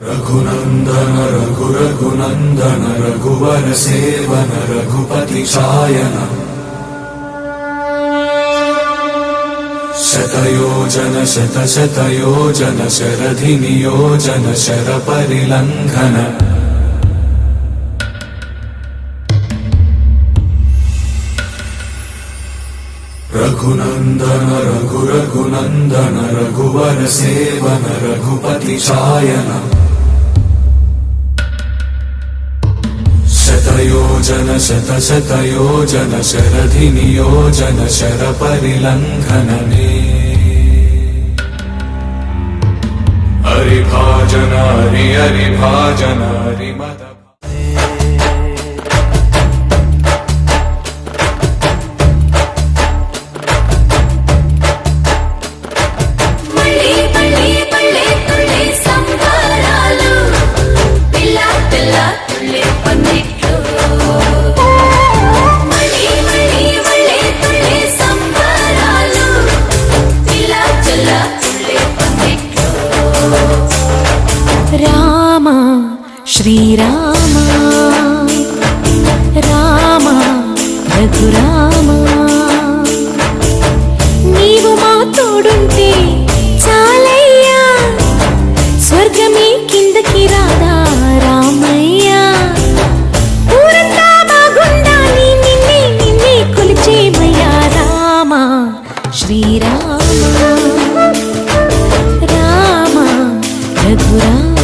रघुनंदन रघुरघुनंदन रघुवर seven Raghupati चायन शतयोजन शतशतयोजन शरधि नियोजन sir परिलंघन Raghunandan रघुरघुनंदन रघुवर seven Raghupati चायन शतयोजन शतशतयोजन शरधि नियोजन sir परिलंघन हरिभाजन Hari हरिभाजन हरिमद Shriram Ram Raghuram నీవు మా తోడుంటే చాలయ్యా స్వర్గమే కిందకి రాదా రామయ్యా ఊరంతా బాగుండాలి నిన్నే నిన్నే కొలిచేమయ్యా రామ శ్రీరామ రామ రఘురామ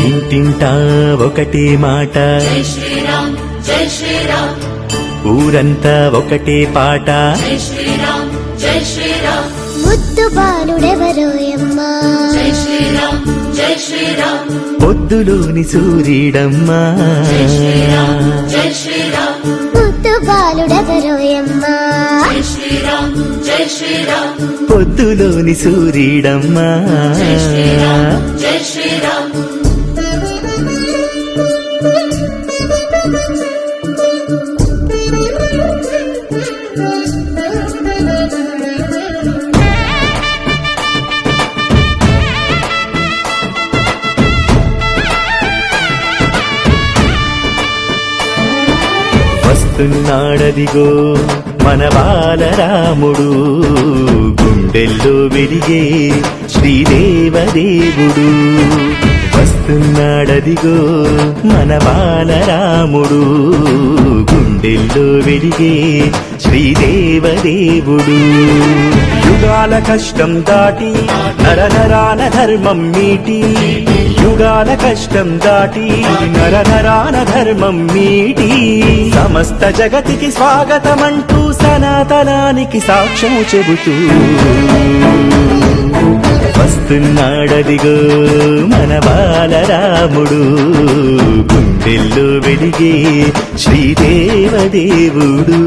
ఇంటింటా ఒకటే మాట, జై శ్రీరామ్ జై శ్రీరామ్ ఊరంతా ఒకటే పాట. జై శ్రీరామ్ జై శ్రీరామ్ ముద్దు బాలుడెవరోయమ్మా జై శ్రీరామ్ జై శ్రీరామ్ పొద్దులోని సూర్యుడమ్మా, జై శ్రీరామ్ జై శ్రీరామ్ ముద్దు బాలుడెవరోయమ్మా జై శ్రీరామ్ జై శ్రీరామ్ పొద్దులోని సూర్యుడమ్మా. జై శ్రీరామ్ జై శ్రీరామ్ వస్తున్నాడదిగో మన బాలరాముడు, గుండెల్లో వెలిగే శ్రీదేవదేవుడు. వస్తున్నాడదిగో మన బాలరాముడు, గుండెల్లో వెలిగే శ్రీదేవదేవుడు. యుగాల కష్టం దాటి నరనరాన ధర్మం మీటి, యుగాల కష్టం దాటి నరనరాన ధర్మం మీటి, సమస్త జగతికి స్వాగతమంటూ సనాతనానికి సాక్ష్యం చెబుతూ వస్తున్నాడదిగో మన బాలరాముడు, గుండెల్లో వెలిగే శ్రీదేవదేవుడు.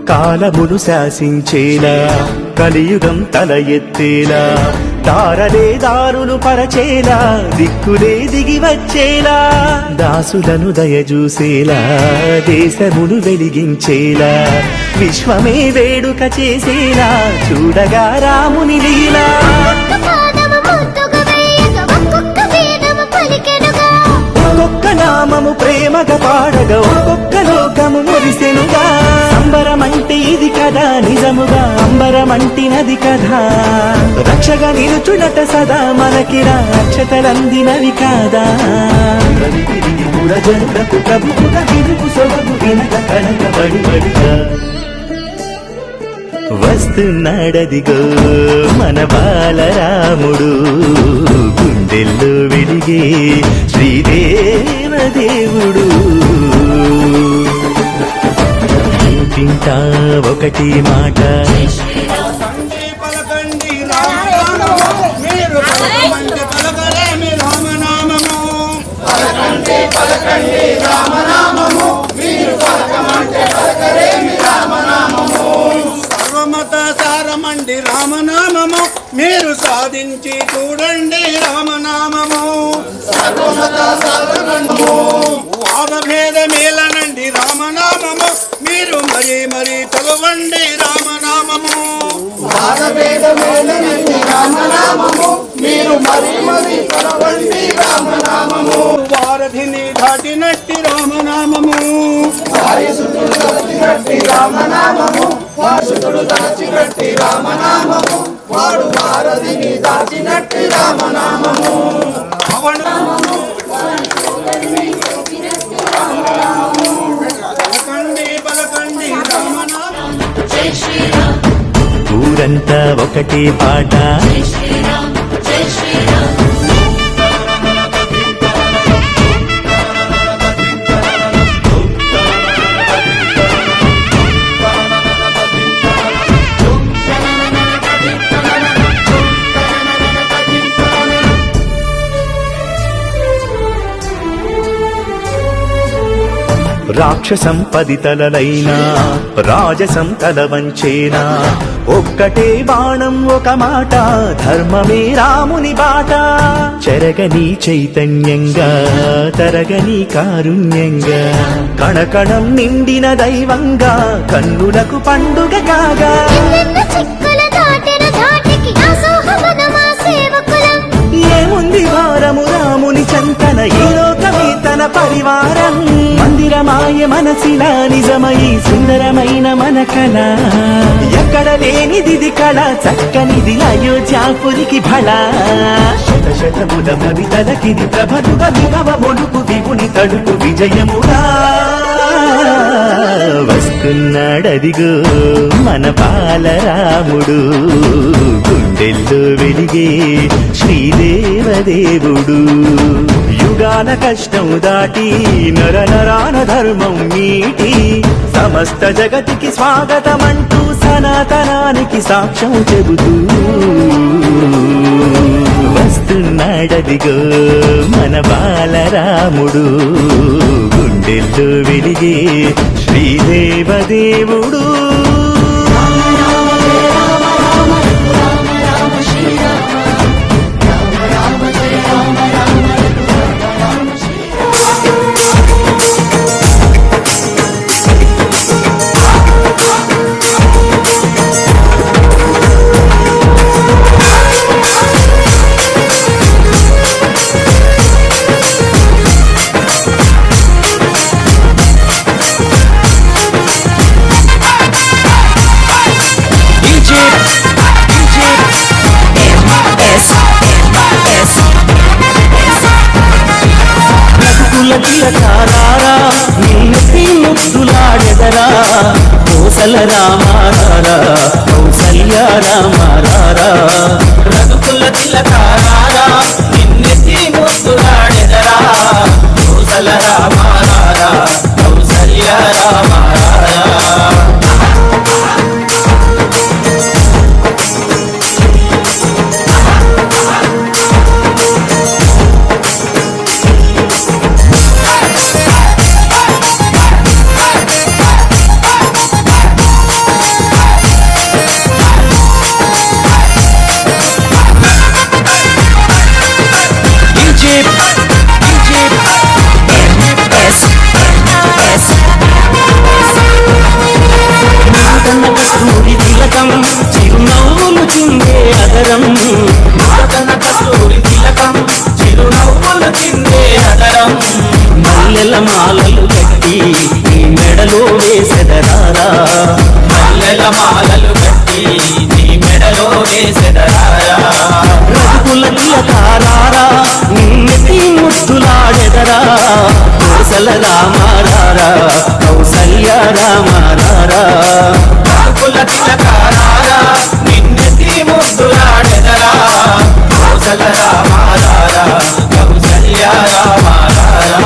కాలమును శాసించేలా కలియుగం తల ఎత్తేలా, దారలే దారులు పరచేలా దిక్కులే దిగి వచ్చేలా, దాసులను దయజూసేలా దేశమును వెలిగించేలా, విశ్వమే వేడుక చేసేలా చూడగా రాముని లీలా. పాదము ముద్దుగా వేయగా ఒక్కొక్క వేదము పలికెనుగా, ఒక్కొక్క నామము ప్రేమగా పాడగా ఒక్కొక్క లోకము మురిసెనుగా. అంబరమంటే ఇది కదా నిజముగా, అంబరమంటినది కదా, రక్షగా నిలుచునట సదా మనకిరా అక్షతలందినవి కాదా. జనులకు ప్రభువుగా తిరుగు సొగగు వినక కనకబడిగా వస్తున్నాడదిగో మన బాలరాముడు, గుండెల్లో వెలిగే శ్రీదేవదేవుడు. ఇంటింటా ఒకటి మాట, జై శ్రీరామ్ పలకండి రామనామము, మీరు పలకమంటే పలకలేమి రామనామము. పలకండి పలకండి రామనామము, మీరు పలకమంటే పలకలేమి రామనామము. సర్వమత సారమండి రామనామము, మీరు సాధించి చూడండి రామనామము. సర్వమత సారమండి వాదభేద మేలనండి రామనామము, మీరు మరీ మరీ చదవండి రామనామము. వాదభేదమేలనండి రామనామము, మీరు మరీ మరీ చదవండి రామనామము. వారధిని దాటినట్టి రామనామము, వారసుడు దాచినట్టి రామనామము, వారసుడు దాచినట్టి రామనామము, వాడు వారధిని దాచినట్టి రామనామము. పవనామము పలకండి పలకండి రామనామము. జై శ్రీరామ్ ఊరంతా ఒకటే పాట, జై శ్రీరామ్ జై శ్రీరామ్ రాక్షసం పది తలలైనా రాజసం తల వంచేనా, ఒక్కటే బాణం ఒక మాట ధర్మమే రాముని బాట. చెరగని చైతన్యంగా తరగని కారుణ్యంగా, కణకణం నిండిన దైవంగా కన్నులకు పండుగ కాగా. ఎన్నెన్నో చిక్కుల దాటిన ధాటికి దాసోహమనమా సేవకులం. ఏముంది వారము రాముని చంతన, ఈ లోకమే తన పరివారం. మంది మందిరమాయ మనసిలా నిజమై సుందరమైన మన కళ ఎక్కడ లేనిది కళ చక్కనిది అయోధ్యాపురికి భళ శతశతముల కవితలకిది ప్రభలుగా విభవ మొడుకు విపుని తడుపు విజయముగా వస్తున్నాడదిగో మన బాలరాముడు గుండెల్లో వెలిగే శ్రీదేవదేవుడు యుగాల కష్టం దాటి నరనరాన ధర్మం మీటి సమస్త జగతికి స్వాగతమంటూ సనాతనానికి సాక్ష్యం చెబుతూ వస్తున్నాడదిగో మన బాలరాముడు గుండెల్లో వెలిగే శ్రీదేవదేవుడు తిలకారారా నిన్నటి ముద్దులాడెదరా కోసల రామారారా కౌసల్య రామారారా రఘుకుల తిలకారారా నిన్నటి ముద్దులాడెదరా కోసల రామారారా కౌసల్య రామారారా చిరునవ్వులు చిందే అదరం కస్తూరి తిలకం చిరునవ్వులు చిందే అదరం మల్లెల మాలలు కట్టి నీ మెడలో వేసెదరారా మల్లెల మాలలు కట్టి నీ మెడలో వేసెదరారా రఘుకుల తిలకారారా నిన్నటి ముద్దులాడెదరా కోసల రామారారా కౌసల్య రామారారా రఘుకుల తిలకారారా నిన్నటి ముద్దులాడెదరా కోసల రామారారా కౌసల్య రామారారా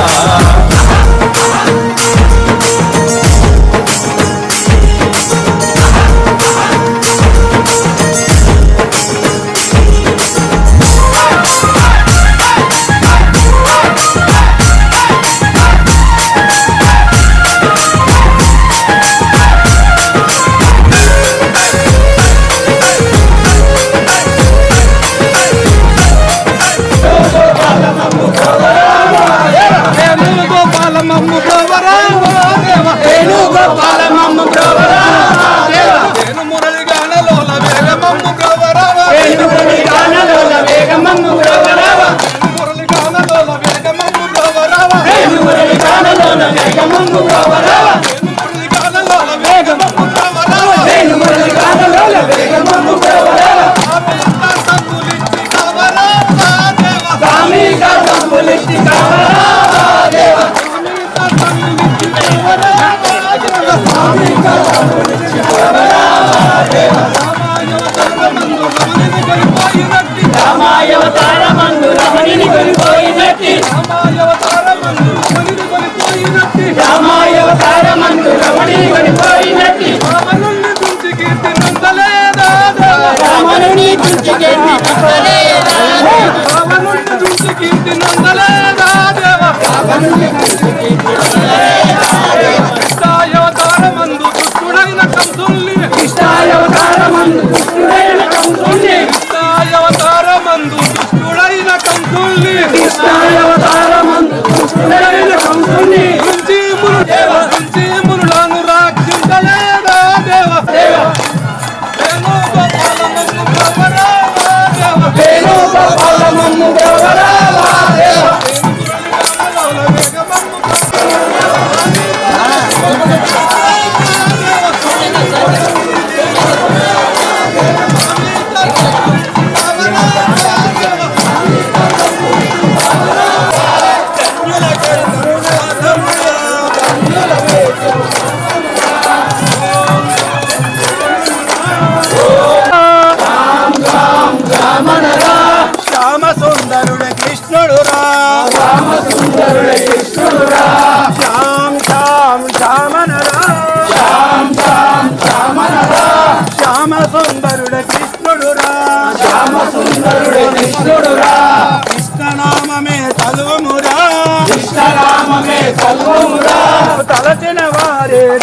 మునులను రాక్షించ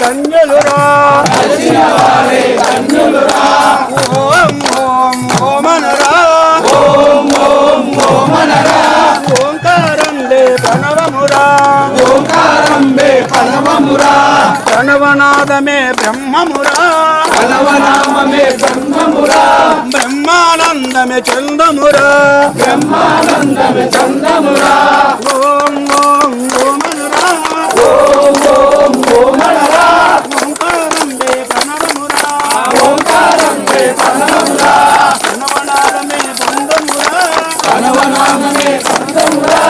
ధన్యులురా ఓం ఓం ఓమనరా ఓంకారంబే ప్రణవమురా ప్రణవనాదమే బ్రహ్మమురా బ్రహ్మానందమే చందమురా ఓం ఓం ఓమనరా ఓంకారంబే ప్రణవమురా ప్రణవనాదమే బంధమురా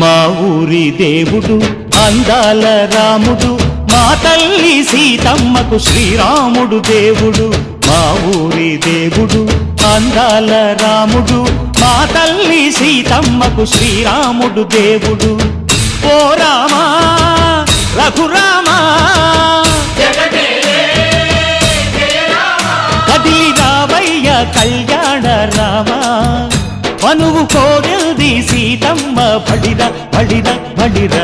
మా ఊరి దేవుడు అందాల రాముడు, మా తల్లి సీతమ్మకు శ్రీరాముడు దేవుడు. మా ఊరి దేవుడు అందాల రాముడు, మా తల్లి సీతమ్మకు శ్రీరాముడు దేవుడు. ఓ రామా రఘురామా కదిలి రావయ్య కళ్యాణ రామా, మనువు కోగల్ది సీతమ్మ బడిర బడిర బడిర.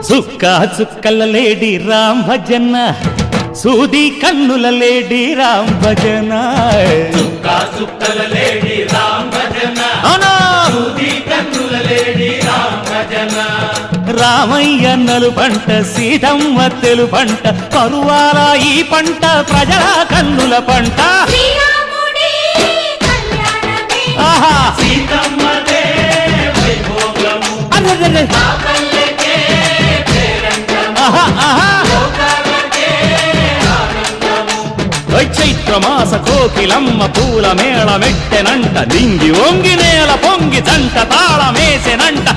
చుక్క చుక్కల లేడి రామ్ భజన, సూది కన్నుల లేడి రామ్ భజన. రామయ్య నలు పంట సీతమ్మ తెలు పంట, కరువాల ఈ పంట ప్రజల కన్నుల పంట. ఆహా అరెరెరె. ఆహా ఆహా చైత్రమాస కోకిలమ్మ పూల మేళ మెట్టెనంట, దింగి ఒంగి నేల పొంగి జంట తాళమేసెనంట.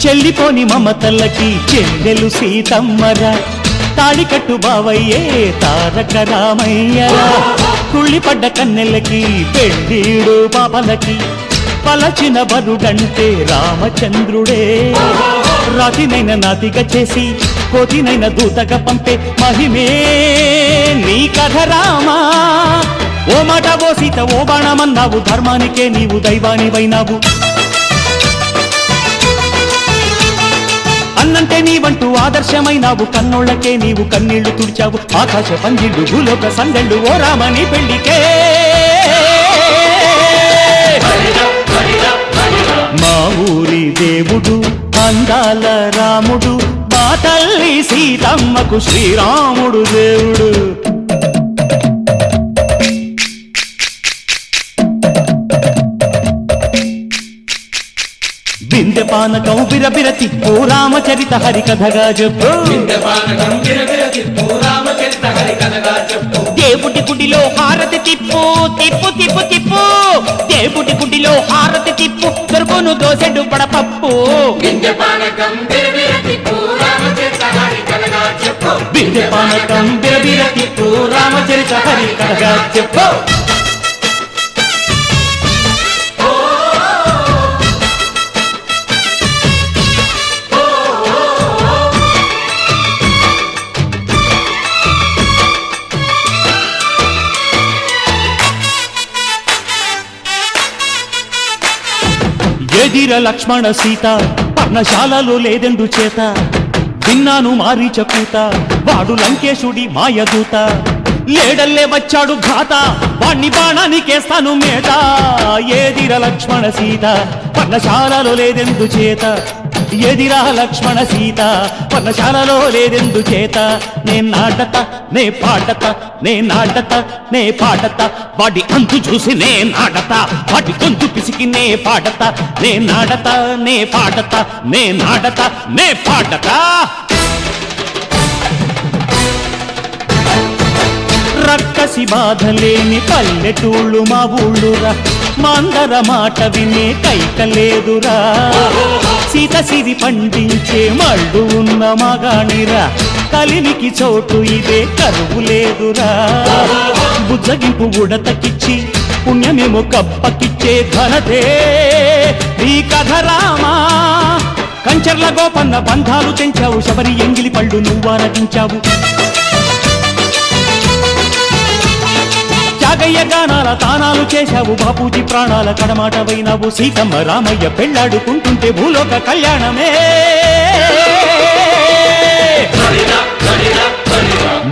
చెల్లిపోని మమతలకి చెల్లెలు సీతమ్మరా, తాళికట్టు బావయ్యే తారక రామయ్యరా. కుళ్ళిపడ్డ కన్నెలకి పెళ్ళీడు పాపలకి, పలచిన వరుడంటే రామచంద్రుడే. రాతినైన నాతిగా చేసి కోతినైన దూతగా పంపే మహిమే నీ కథ రామా. ఓ మాట ఓ సీత ఓ బాణమన్నావు, ధర్మానికే నీవు దైవానివైనావు. అన్నంటే నీవంటూ ఆదర్శమైనావు, కన్నోళ్ళకే నీవు కన్నీళ్లు తుడిచావు. ఆకాశ పందిళ్ళు భూలోక సందళ్ళు ఓ రామని పెళ్లికే. మా ఊరి దేవుడు అందాల రాముడు, మా తల్లి సీతమ్మకు శ్రీరాముడు దేవుడు. బిందె పానకం బిరబిర తిప్పు రామచరిత హరికథగా చెప్పు దేవుడి గుడిలో హారతి తిప్పు తిప్పు తిప్పు తిప్పు దేవుడి గుడిలో హారతి తిప్పు దొరుకును దోసెడు పడపప్పు బిందె పానకం బిరబిర తిప్పు రామచరిత హరికథగా చెప్పు ఎదిర లక్ష్మణ సీత పర్ణశాలలో లేదెందు చేత విన్నాను మారీచ కూత వాడు లంకేశుడి మాయదూత లేడల్లే వచ్చాడు ఘాత వాణ్ణి బాణానికేస్తాను మేత ఎదిర లక్ష్మణ సీత పర్ణశాలలో లేదెందు చేత ఎదిరా లక్ష్మణ సీత పర్ణశాలలో లేదెందు చేత నే నాటత నే పాడత నే నాటత నే పాడత వాడి అంతు చూసి నే నాడత వాడి గొంతు పిసికి నే పాడత నే నాడత నే పాడత నే నాడత నే పాడత రక్కసి బాధలేని పల్లెటూళ్ళు మా ఊళ్ళురా మాందర మాట వినే కైకలేదురా సీత సిరి పండించే మళ్ళు ఉన్న మగాణిరా కలిమికి చోటు ఇదే కరువు లేదురా బుజ్జగింపు ఉడతకిచ్చి పుణ్యమేమో కప్పకిచ్చే ఘనతే ఈ కథ రామా కంచర్ల గోపన్న బంధాలు తెంచావు శబరి ఎంగిలి పళ్ళు నువ్వారగించావు త్యాగయ్య గానాల తానాలు చేశావు బాపూజీ ప్రాణాల కడమాట వైనావు సీతమ్మ రామయ్య పెళ్ళాడుకుంటుంటే భూలోక కళ్యాణమే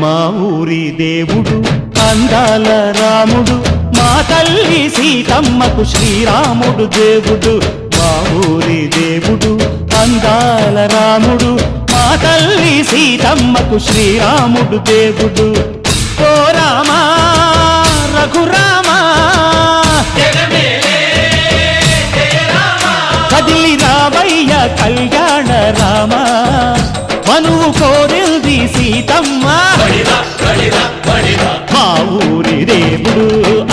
మా ఊరి దేవుడు అందాల రాముడు మా తల్లి సీతమ్మకు శ్రీరాముడు దేవుడు మా ఊరి దేవుడు అందాల రాముడు మా తల్లి సీతమ్మకు శ్రీరాముడు దేవుడు ఓ రామా రఘురామా కదిలి రావయ్య కళ్యాణ రామ మనువు కోరిల్ది సీతమ్మ మా ఊరి దేవుడు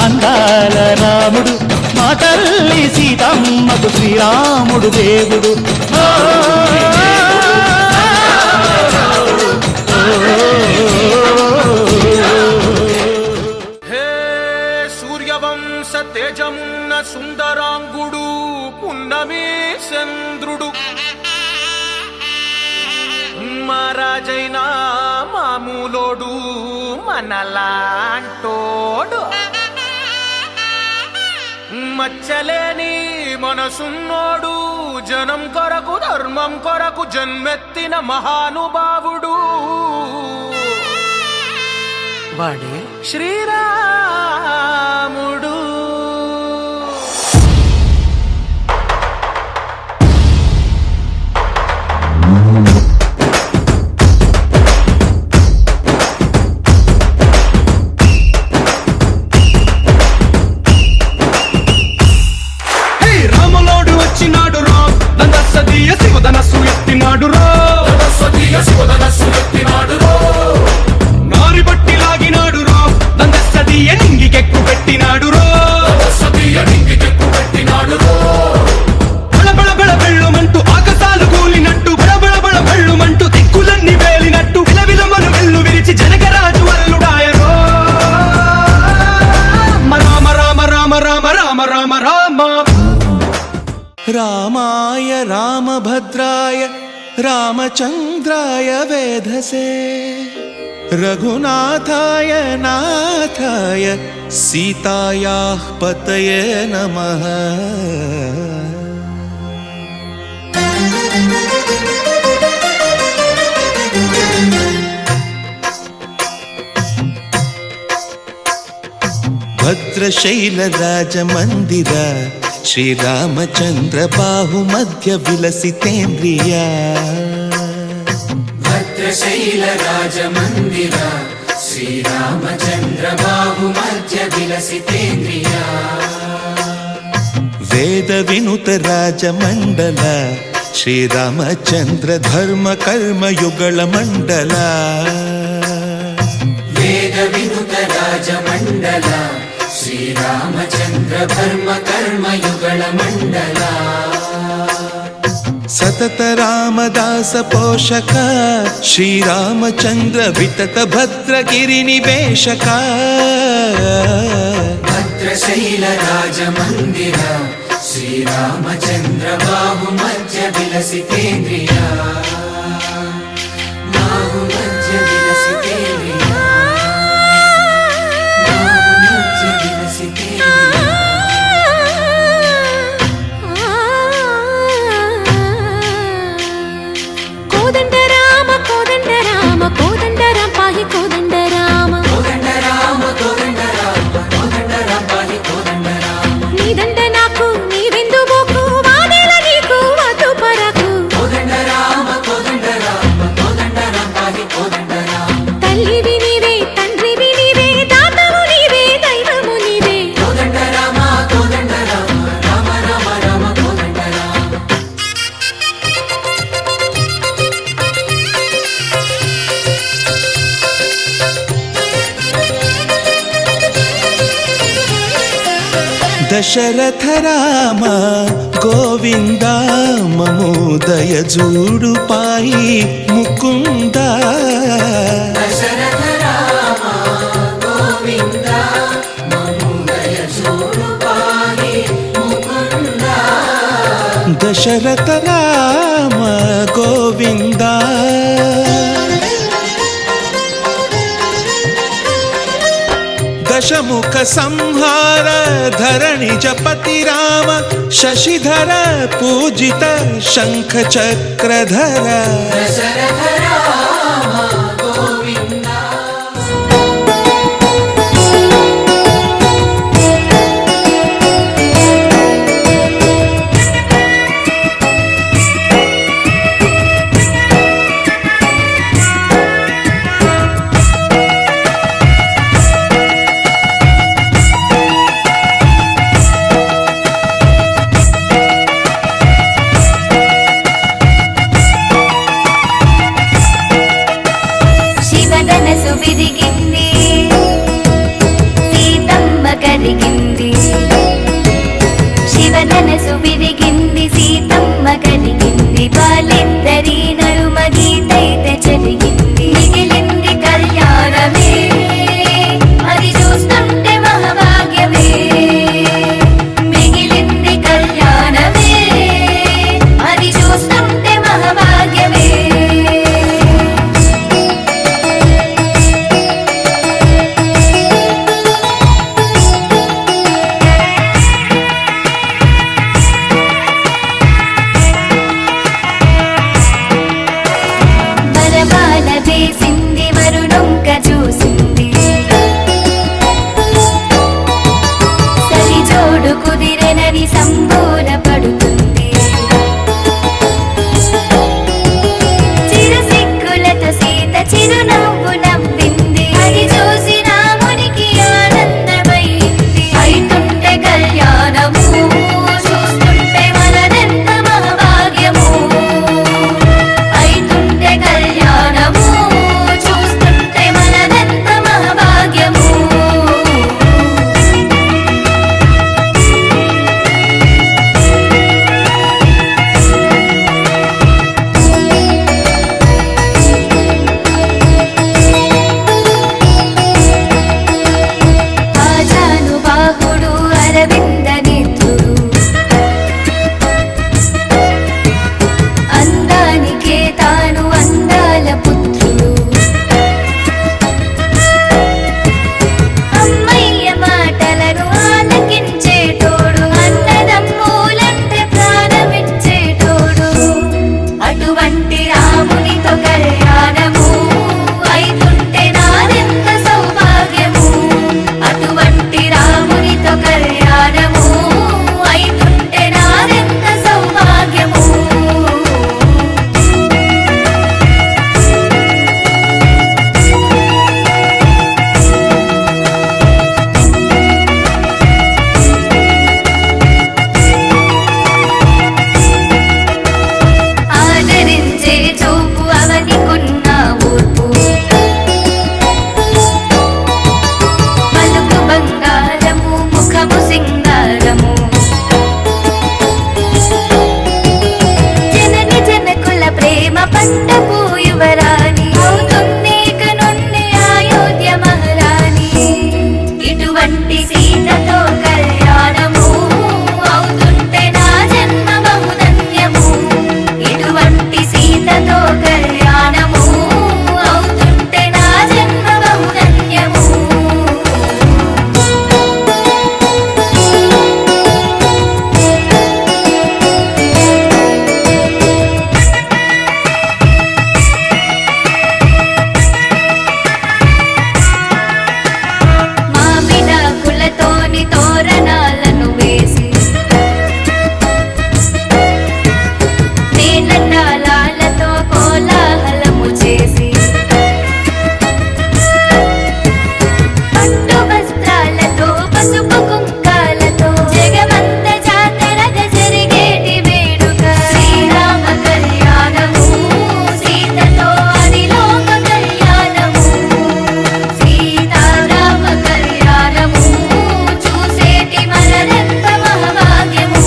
అందాల రాముడు మా తల్లి సీతమ్మకు శ్రీరాముడు దేవుడు తేజమున్న సుందరాంగుడు పున్నమి చంద్రుడు మహారాజైనా మామూలోడు మనలాంటోడు మచ్చలేని మనసున్నోడు జనం కొరకు ధర్మం కొరకు జన్మెత్తిన మహానుభావుడు వాడే శ్రీరాముడు రాములోడు వచ్చినాడు రా నందసదీయ శివధనస్సు ఎత్తినాడు రా నారి బట్టి లాగినాడు రో నందసదీయ నింగికెక్కు పెట్టినాడు రో బళబళ బళ బెళ్ళుమంటూ ఆకాశాలు కూలినట్టు బళబళ బళ బెళ్ళుమంటూ దిక్కులన్నీ వేలినట్టు విలవిలమను వెళ్ళు విరిచి జనకరాజు అల్లుడాయరో రామ రామ రామ రామ రామ రామ రామ రామాయ రామభద్రాయ రామచంద్రాయ వేధసే రఘునాథాయ నాథాయ సీతాయాః పతయే నమః భద్రశైలరాజమందిర శ్రీరామచంద్ర బాహుమధ్య విలసితేంద్రియా భద్రశైలరాజమందిర శ్రీరామచంద్ర బాహుమధ్య విలసితేంద్రియా వేద వినుత రాజమండల శ్రీరామచంద్ర ధర్మ కర్మయుగళ మండల వేద వినుత రాజమండల శ్రీరామచంద్ర ధర్మ కర్మయుగళ మండల సతత రామదాస పోషక శ్రీరామచంద్ర వితత భద్రగిరి నివేశక భద్రశైల రాజమందిర శ్రీరామచంద్ర బాహు మధ్య విలసితేంద్రియ బాహు మధ్య విలసితేంద్రియ బాహు మధ్య విలసితేంద్రియ కోదండ రామ కోదండ రామ కోదండ రామ పాహి కోదండ రామ కోదండ రామ కోదండ రామ కోదండ రామ పాహి కోదండ రామ నీదండ నాకు నీవెందు బోకు వాదేల నీకు వద్దు పరకు కోదండ రామ కోదండ రామ కోదండ రామ పాహి కోదండ రామ తల్లివి నీవే తండ్రివి నీవే దాతవు నీవే దైవము నీవే కోదండ రామ కోదండ రామ రామ రామ రామ కోదండ రామ దశరథ రామ గోవింద మము దయజూడు పాయి ముకుంద దశరథ రామ గోవింద మము దయచూడు పాహి ముకుంద దశరథ రామ గోవింద దశముఖ సంహార ధరణి జపతి రామ శశిధర పూజిత శంఖ చక్రధర దశరథ రామ గోవింద శివధనసు విరిగింది సీతమ్మ కలిగింది శివధనసు విరిగింది సీతమ్మ కలిగింది బాలిద్దరి నడుమ గీతైతే చెలిగింది మిగిలింది కళ్యాణమే అది చూస్తుంటే మహాభాగ్యమే మిగిలింది కళ్యాణమే అది చూస్తుంటే మహాభాగ్యమే పట్టపు యువరాణి అవుతుంది కనుండి అయోధ్య మహారాణి. ఇటువంటి సీతతో కళ్యాణము అవుతుంటే నా జన్మ బహుధన్యము. ఇటువంటి సీతతో కళ్యాణము అవుతుంటే నా జన్మ బహుధన్యము. మామిడాకులతోని తోరణాలను వేసి మేళతాళాలతో కోలాహలము చేసి పట్టు వస్త్రాలతో పసుపు కుంకాలతో జగమంత జాతరగా జరిగేటి వేడుక శ్రీరామ కళ్యాణము. సీతతో అనిలోక కళ్యాణము. సీతారామ కళ్యాణము చూసేటి మనదెంత మహాభాగ్యము.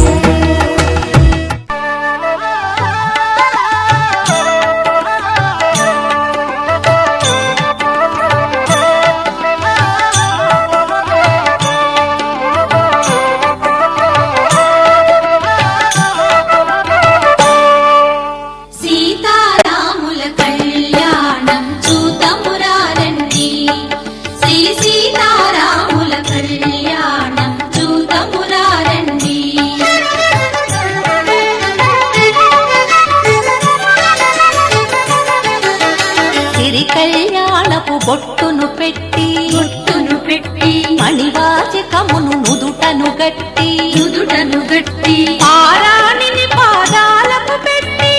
సీతారాముల కళ్యాణం చూతమురారండి. శ్రీ సీతారాముల కళ్యాణం చూతమురారండి. సిరి కళ్యాణపు బొట్టును పెట్టి మణివాచకమును నుదుటను గట్టి పారాణిని పాదాలకు పెట్టి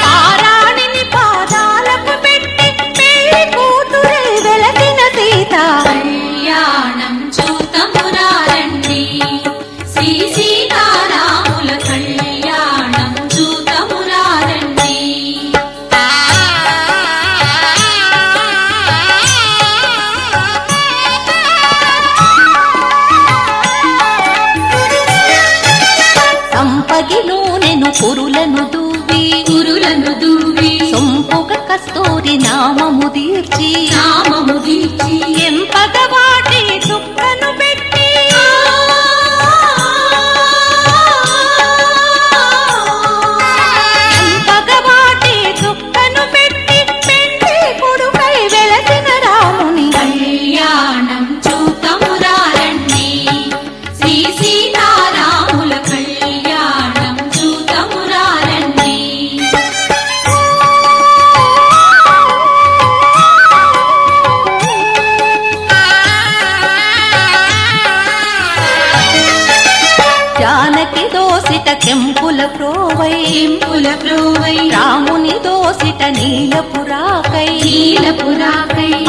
పారాణిని పాదాలకు పెట్టి పెళ్లి కూతురై వెలసిన సీత కళ్యాణం చూతమురారండి. శ్రీ సీతారాముల కళ్యాణం చూతమురారండి. సంపగిలోనెను కురులను దూవి సొంపుగ కస్తూరి నామము తీర్చి ఎంపగ వాటి చుక్కను పెట్టి ఎంపగ వాటి చుక్కను పెట్టి పెండి కొడుకై వెలసిన రాముని కళ్యాణం చూతమురారండి. శ్రీ సీతారాముల కళ్యాణం చూతమురారండి. జానకి దోసిట కెంపుల ప్రోవై రాముని దోసిట నీలపురాకై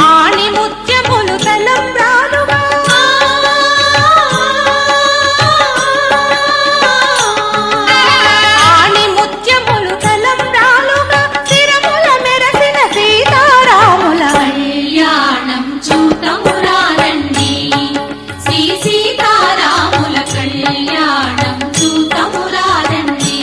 ఆణి ముత్యములు తలంబ్రాలుగా ఆణి ముత్యములు తలంబ్రాలుగా శిరముల మెరసిన సీతారాముల కళ్యాణం చూతమురారండి. శ్రీ సీతారాముల కళ్యాణం చూతమురారండి.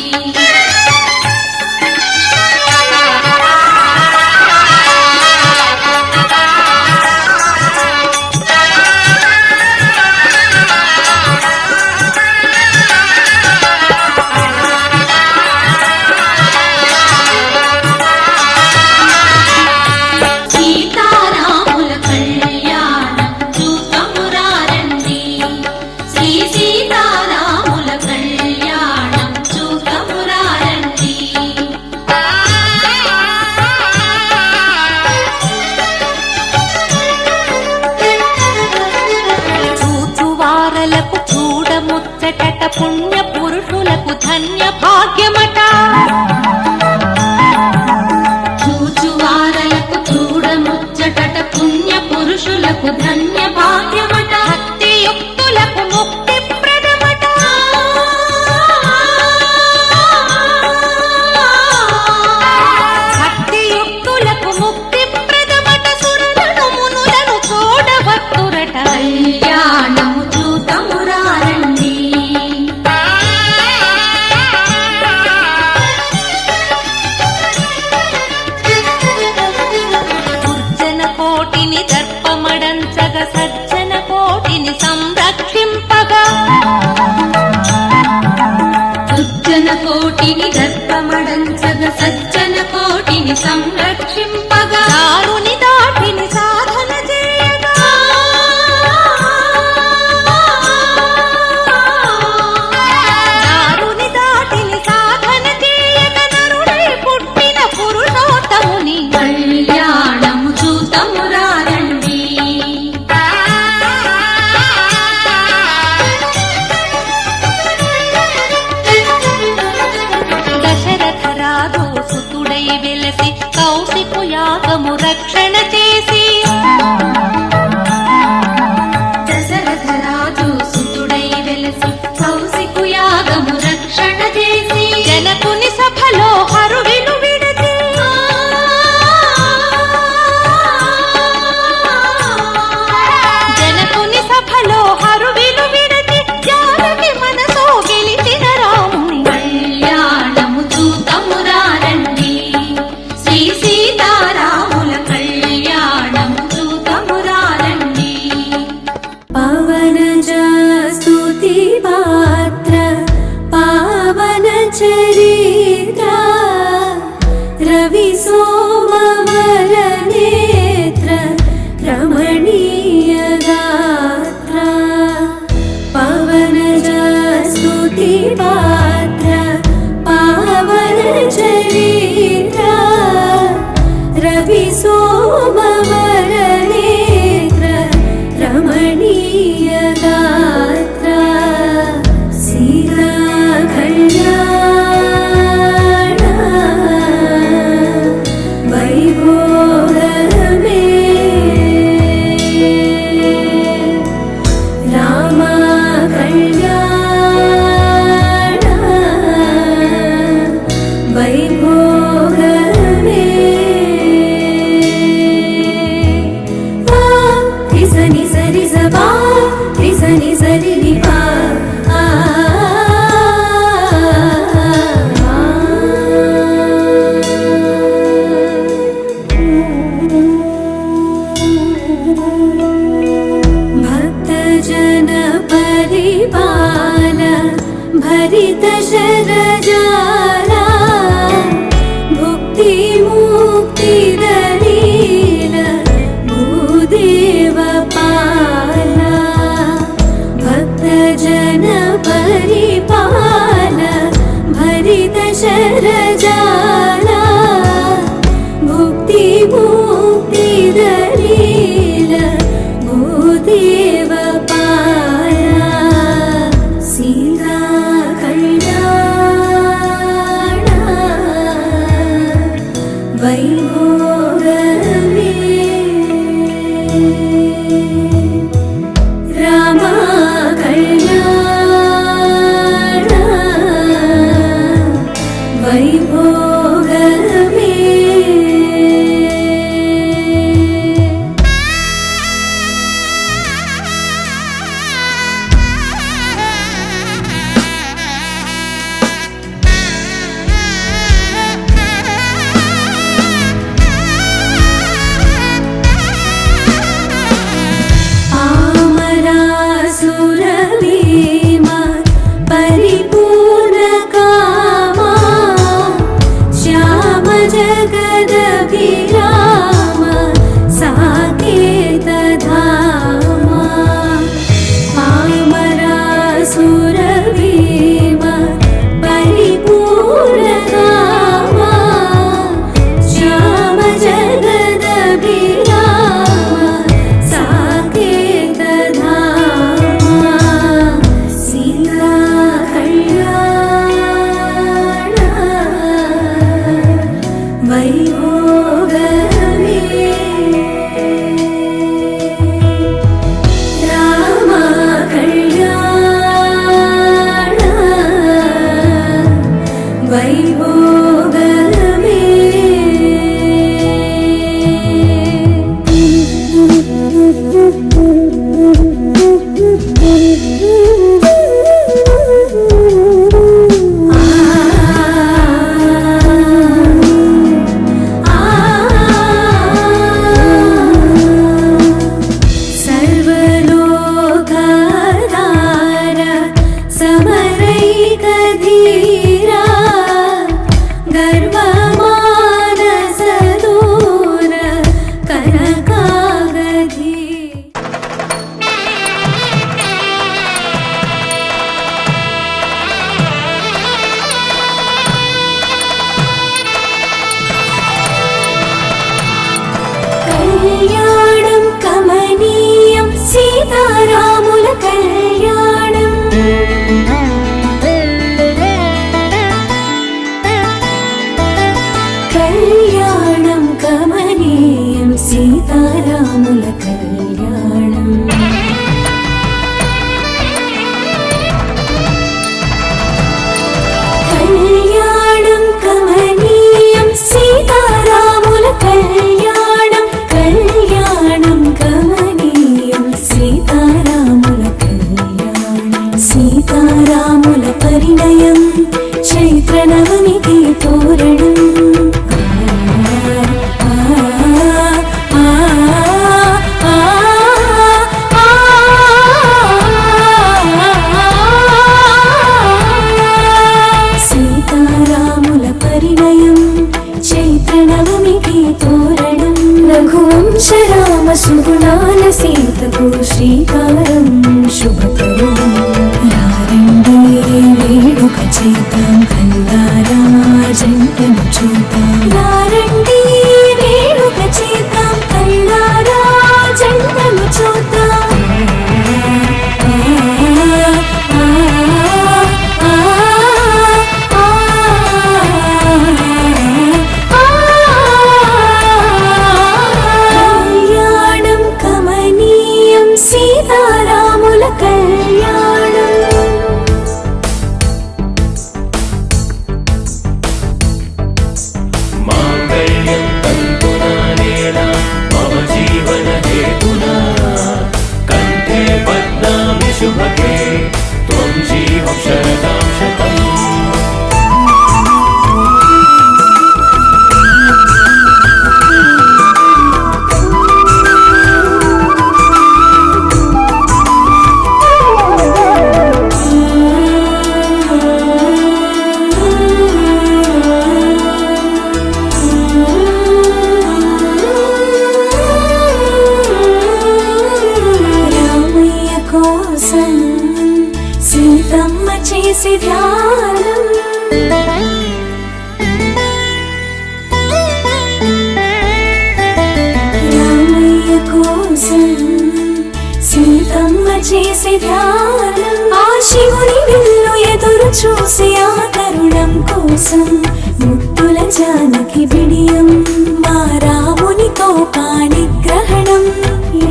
కోటిని సంరక్షింపగా దుర్జన కోటిని దర్పమడంచగ సజ్జన కోటిని సంరక్షింపగా దారుని దాటిని సాధన చేయగా దారుని దాటిని సాధన చేయగా నరుడై పుట్టిన పురుషోత్తముని కళ్యాణము చూతమురారండి దశరథ రాజు సుతుడై వెలసి కౌశికు యాగము రక్షణ చేసి దశరథ రాజు సుతుడై వెలసి కౌశికు యాగము రక్షణ చేసి జనకుని సభలో హరువిలు విడచి జనకుని సభలో హరువిలు విడచి జానకి మనసు గెలిచిన రాముని కళ్యాణము చూతమురారండి శ్రీ సీతారాముల కళ్యాణము చూతమురారండి పవనజ స్తుతి పాత్ర పావన చరిత్ర రవి సోమవర నేత్ర రమణీయ గాత్ర పవనజ స్తుతి పాత్ర పావన చరిత్ర రవి సోమవర నేత్ర రమణీయ గాత్ర సీతా కళ్యాణ వైభోగమే రామ కళ్యాణ వైభోగమే వా రిసని సరి సబా రిసని సరి నిపా భక్తజన పరిపాల భరిత శరజాల భుక్తి ముక్తి దలీల భూదేవ పాల భక్తజన పరిపాల భరిత శరజాల భుక్తి ముక్తి దలీల భూదేవ పాల సీతా కళ్యాణ పరిణయం చైత్రనవమికి తోరణం సీతారాముల పరిణయం చైత్రనవమికి తోరణం రఘువంశ రామ సుగుణాల సీతకు శ్రీకారం శుభకరం రండి వేడుక చేద్దాం కల్లారా జంటను చూద్దాం రండి వేడుక చేద్దాం కల్లారా జంటను చూద్దాం కళ్యాణం కమనీయం సీతారాముల కళ్యాణం మాంగళ్యం తంతునా నేనా మమ జీవన హేతునా కంఠే పద్మామి శుభగే త్వం జీవం శరదాం శతం రామయ్య కోసం సీతమ్మ చేసి ధ్యానం రామయ్య కోసం సీతమ్మ చేసి ధ్యానం ఆ శివుని విల్లు ఎదురు చూసి ఆ తరుణం కోసం ముత్తుల జానకి బిడియం మా రామునితో పాణిగ్రహణం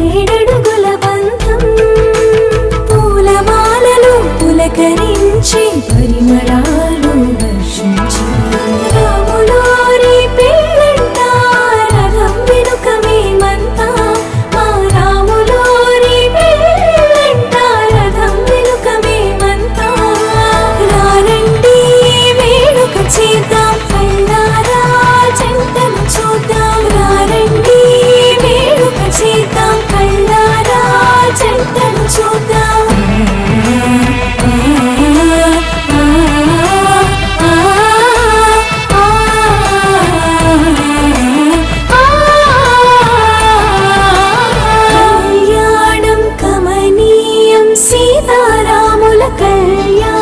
ఏడడుగుల బంధం పూలమాలలు పులకరించి పరిమళాలు వర్షించి రాములోరి పెళ్ళంట రథం వెనుక మేమంతా మా రాములోరి పెళ్ళంట రథం వెనుక మేమంతా రండి వేడుక చేద్దాం కళ్ళారా జంటను చూద్దాం రండి వేడుక చేద్దాం కళ్ళారా జంటను చూద్దాం కళ్యాణం కమనీయం సీతారాముల కళ్యాణం